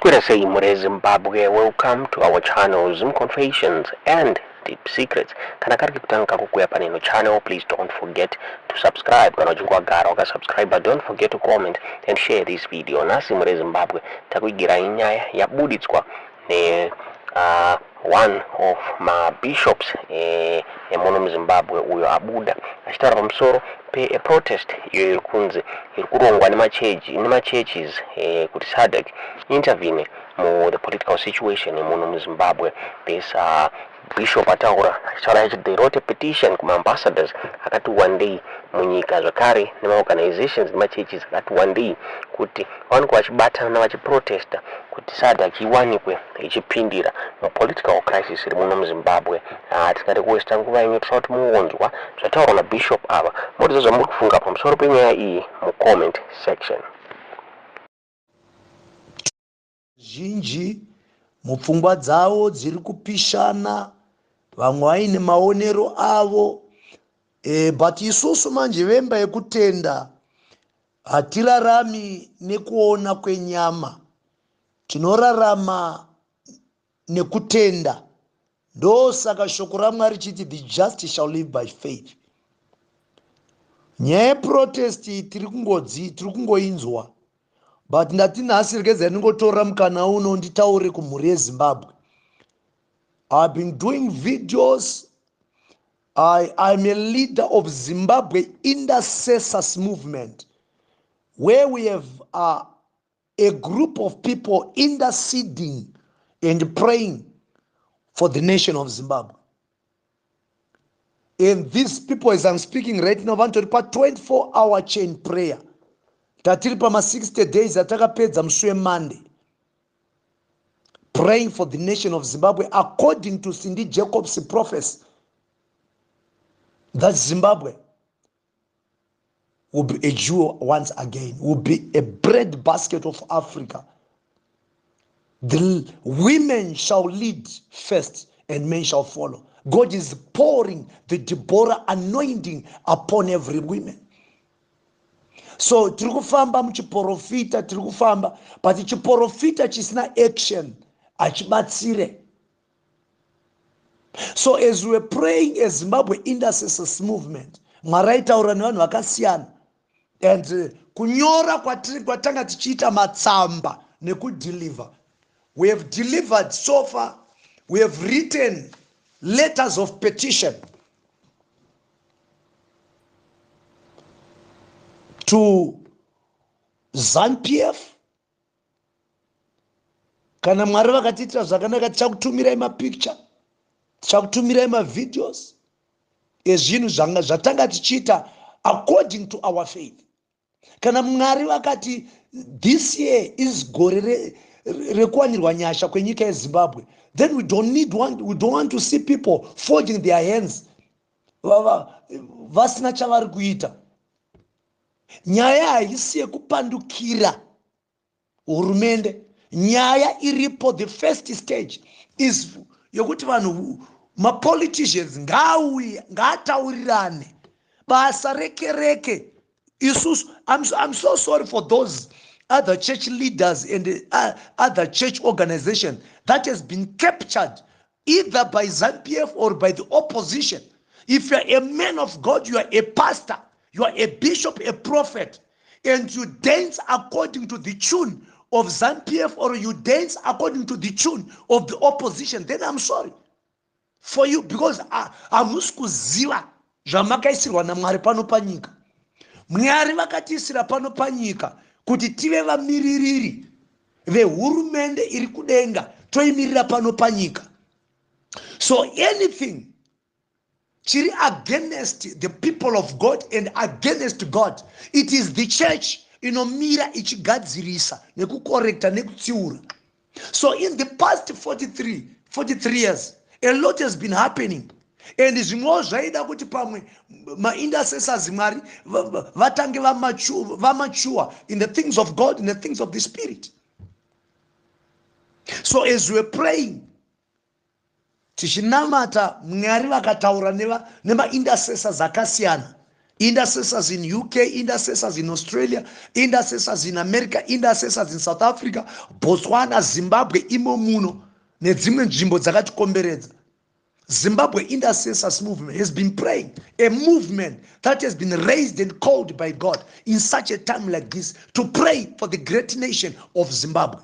Masquerade say Mure Zimbabwe, welcome to our channel Zoom Confessions and Deep Secrets. Kana kari kutanga kukuya paneno channel, please don't forget to subscribe. Kana jungwa gara waka subscribe, but don't forget to comment and share this video. Nasi Mure Zimbabwe takuigira inyaya ya buditswa ne one of my bishops muno Zimbabwe uyo abuda achitara pamusoro pe a protest iyo irikunze irikurongwa nema-churches kuti SADC intervene mu the political situation muno Zimbabwe. This bishop ataura they wrote a petition kuma ambassadors akati one day munyika zvakare nema-organizations nema-churches akati one day kuti vanenge vachibatana navachiprotesta kuti SADC iwanikwe ichipindira mu political crisis iri muno Zimbabwe. Tikati kuwesta nguva imwe tisati kuti muonzwa zvataurwa nabishop ava, mutizo zvamuri kufunga pamusoro penyaya iyi mu comment section. Zhinji mupfungwa dzavo dziri kupishana, vamwe vaine maonero avo, but isusu manje vemba yekutenda hatirarami nekuona kwenyama, tinorarama nekutenda. Ndosaka shoko raMwari chiti the just shall live by faith. Nyaya protest tiri kungoinzwa, but ndati nhasi regedza ndingotora mukana uno nditaure kumhuri yeZimbabwe. I've been doing videos. I'm a leader of Zimbabwe Intercessors Movement, where we have a group of people interceding and praying for the nation of Zimbabwe. And these people, as I'm speaking right now, want to report 24-hour chain prayer. Tatiri pama 60 days atakapedza musi Monday, praying for the nation of Zimbabwe according to Cindy Jacobs' prophecy that Zimbabwe will be a jewel once again, will be a bread basket of Africa. The women shall lead first and men shall follow. God is pouring the Deborah anointing upon every woman. So tirikufamba muchiprofita, tirikufamba, but chiprofita chisina action achibatsire. So as we were praying as Zimbabwe Intercessors Movement, mwaraitaura nevanhu vakasiyana, and kunyora kwatanga tichiita matsamba nekudeliver. We have delivered so far. We have written letters of petition to ZANU-PF. Kana Mwari vakatiitira zvakanaka, tichakutumirai mapicture, tichakutumirai mavideos ezvinhu zvatanga tichiita according to our faith. Kana Mwari vakati this year is gore rekuwanirwa nyasha kwenyika yeZimbabwe, then we don't want to see people folding their hands vasina chavari kuita. Nyaya haisi yekupandukira hurumende. Nyaya iripo, the first stage is yokuti vanhu ma-politicians ngaataurirane basa reke. Isusu, I'm so sorry for those other church leaders and other church organizations that has been captured either by ZANU-PF or by the opposition. If you are a man of God, you are a pastor, you are a bishop, a prophet, and you dance according to the tune of ZANU-PF or you dance according to the tune of the opposition, then I'm sorry for you, because hamusi kuziva zvamakaisirwa naMwari pano panyika. Mwari vakatiisira pano panyika kuti tive vamiririri vehurumende iri kudenga, toimirira pano panyika. So anything chiri against the people of God and against God, it is the church inomira ichigadzirisa nekukorekta nekutsiura. So in the past 43 years, a lot has been happening. And zvimwewo zvaida kuti pamwe ma-intercessors Mwari vatange vamature in the things of God, in the things of the Spirit. So as we are praying, tichinamata Mwari vakataura nema-intercessors akasiyana, intercessors in UK, intercessors in Australia, intercessors in America, intercessors in South Africa, Botswana, Zimbabwe, imo muno nedzimwe nzvimbo dzakatikomberedza. Zimbabwe Intercessors Movement has been praying, a movement that has been raised and called by God in such a time like this to pray for the great nation of Zimbabwe.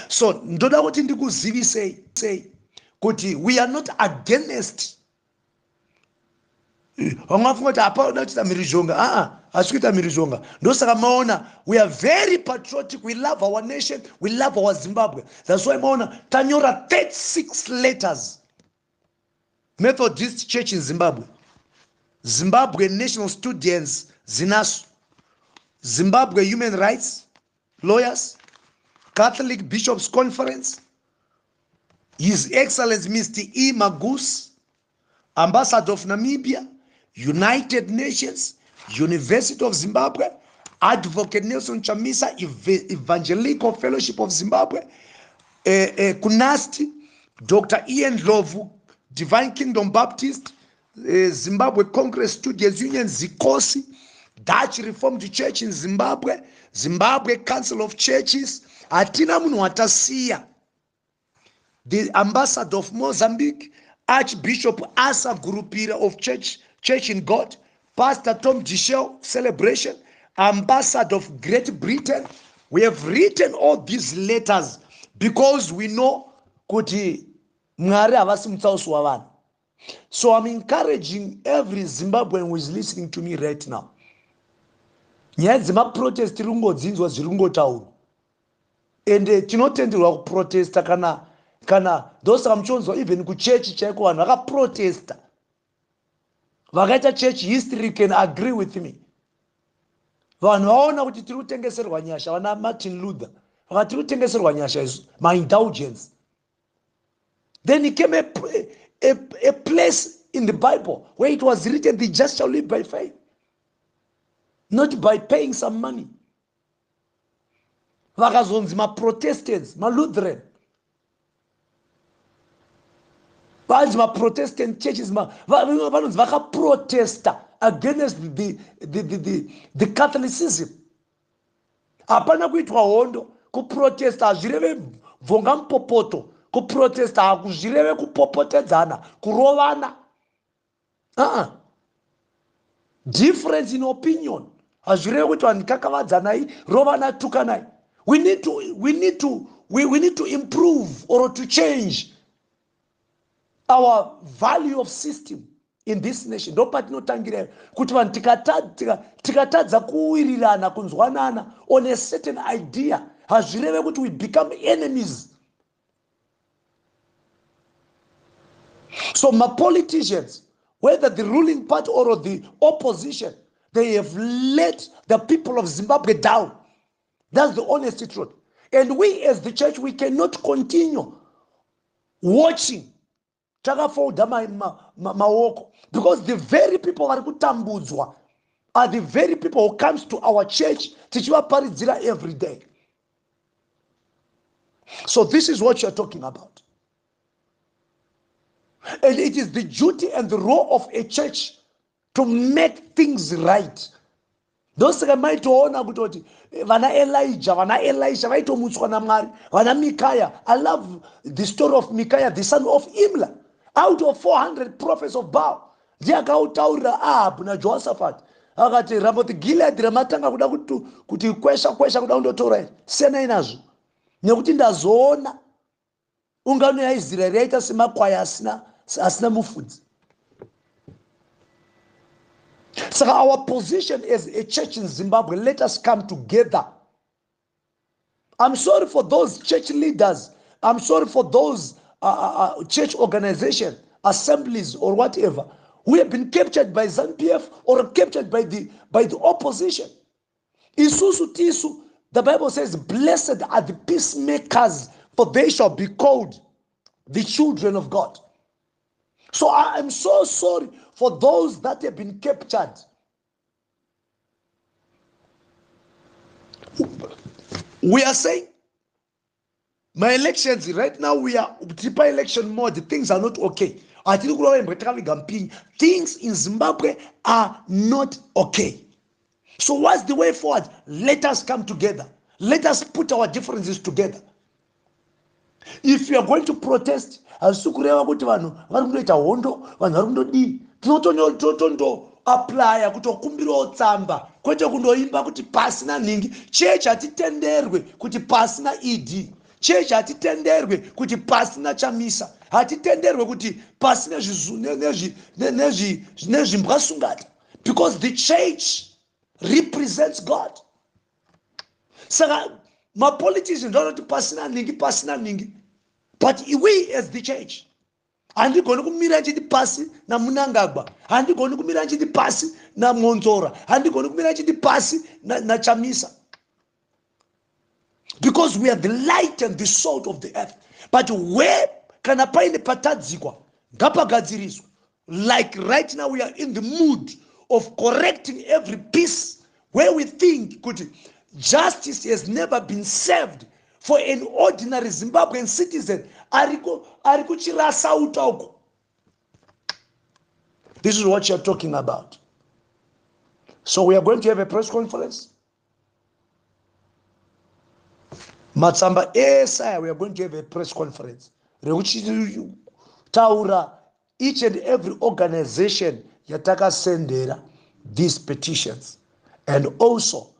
So ndoda kuti ndikuzivisei kuti we are not against vangafunga kuti hapana kuita mhirizhonga. Hasi kuita mhirizhonga. Ndosaka maona we are very patriotic, we love our nation, we love our Zimbabwe. That's why maona tanyora 36 letters. Methodist Church in Zimbabwe, Zimbabwe National Students ZINASU, Zimbabwe Human Rights Lawyers, Catholic Bishops Conference, His Excellency Mr. E. Magus, Ambassador of Namibia, United Nations, University of Zimbabwe, Advocate Nelson Chamisa, Evangelical Fellowship of Zimbabwe, Kunasti, Dr. Ian Lovu, Divine Kingdom Baptist, Zimbabwe Congress Students Union, Zikosi, Dutch Reformed Church in Zimbabwe, Zimbabwe Council of Churches, Atina Munhu watasiya, the Ambassador of Mozambique, Archbishop Asa Gurupira of Church in God, Pastor Tom Dishel Celebration, Ambassador of Great Britain. We have written all these letters because we know kuti Mwari havasi mutsausi wavanhu. So I'm encouraging every Zimbabwean who is listening to me right now. Nyaya dzemaprotest tiri kungodzinzwa zviri kungotaurwa, ende tinotenderwa kuprotesta kana ndosaka muchonzwa even kuchechi chaiko vanhu vakaprotesta vakaita church history. You can agree with me. Vanhu vaona kuti tiri kutengeserwa nyasha, vana Martin Luther vakati tiri kutengeserwa nyasha isu ma-indulgence. Then it came a place in the Bible where it was written, the just shall live by faith, not by paying some money. Vakazonzi ma-Protestants, ma-Lutheran, vanzi ma-Protestant churches, vanonzi vakaprotesta against the Catholicism. Hapana kuitwa hondo, kuprotesta hazvireve bvonga mupopoto. Kuprotesta hakuzvireve kupopotedzana, kurovana. Difference in opinion hazvireve kuti vanhu kakavadzanai, rovana, tukanai. We need to improve or to change our value of system in this nation. Ndopatinotangira kuti vanhu tikatadza kuwirirana, kunzwanana on a certain idea, hazvireve kuti we become enemies. So my politicians, whether the ruling party or the opposition, they have let the people of Zimbabwe down. That's the honest truth. And we as the church, we cannot continue watching takafolda maoko, because the very people vari kutambudzwa are the very people who comes to our church tichivaparidzira every day. So this is what you're talking about. And it is the duty and the role of a church to make things right. Ndosaka maitoona kuti vana Elijah, vana Elisha vaitomutswa naMwari, vana Micaiah. I love the story of Micaiah, the son of Imla. Out of 400 prophets of Baal, ndiye akautaurira Ahabu naJehoshaphat, akati Ramoth Gilead ramatanga kuda kuti kwesha kuda kundotora sena inazvo, nekuti ndazoona ungano yaIsraeri yaita semakwai asina mufudzi. So our position as a church in Zimbabwe, let us come together. I'm sorry for those church leaders. I'm sorry for those church organizations, assemblies or whatever, who have been captured by ZANU-PF or captured by the opposition. Isusu tisu, the Bible says, blessed are the peacemakers, for they shall be called the children of God. So I am so sorry for those that have been captured. We are saying, my elections, right now we are deeper election mode, things are not okay. Things in Zimbabwe are not okay. So what's the way forward? Let us come together. Let us put our differences together. If you are going to protest, hasukureva kuti vanhu vari kundoita hondo, vanhu vari kundodii, tinotonotondo-applya kutokumbirawo tsamba, kwete kundoimba kuti pasina nhingi. Chechi hatitenderwe kuti pasina ED. Chechi hatitenderwe kuti pasina Chamisa. Hatitenderwe kuti pasina nezvimbwasungata. Because the church represents God. Saka my politicians don't to pasina ningi. But we as the church, handi goni kumira chiti pasi na Munangagwa, handi goni kumira chiti pasi na Monzora, handi goni kumira chiti pasi na Chamisa. Because we are the light and the salt of the earth. But where kana paine patadzikwa ngapagadziriswa. Like right now we are in the mood of correcting every piece where we think justice has never been served for an ordinary Zimbabwean citizen. This is what you're talking about. So we are going to have a press conference. Matsamba Esaya, we are going to have a press conference. Taura, each and every organization yataka sendera these petitions. And also,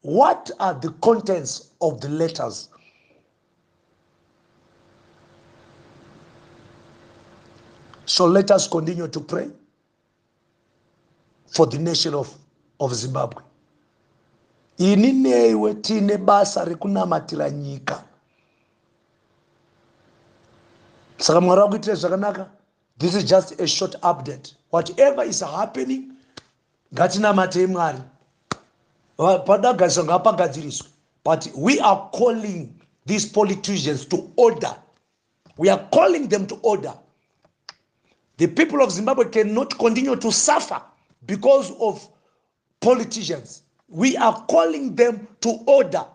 what are the contents of the letters? So let us continue to pray for the nation of Zimbabwe. Ininewe tine basa rekunamatira nyika. Saka Mwari akuitire zvakanaka. This is just a short update. Whatever is happening, ngatinamate Mwari. But we are calling these politicians to order. We are calling them to order. The people of Zimbabwe cannot continue to suffer because of politicians. We are calling them to order.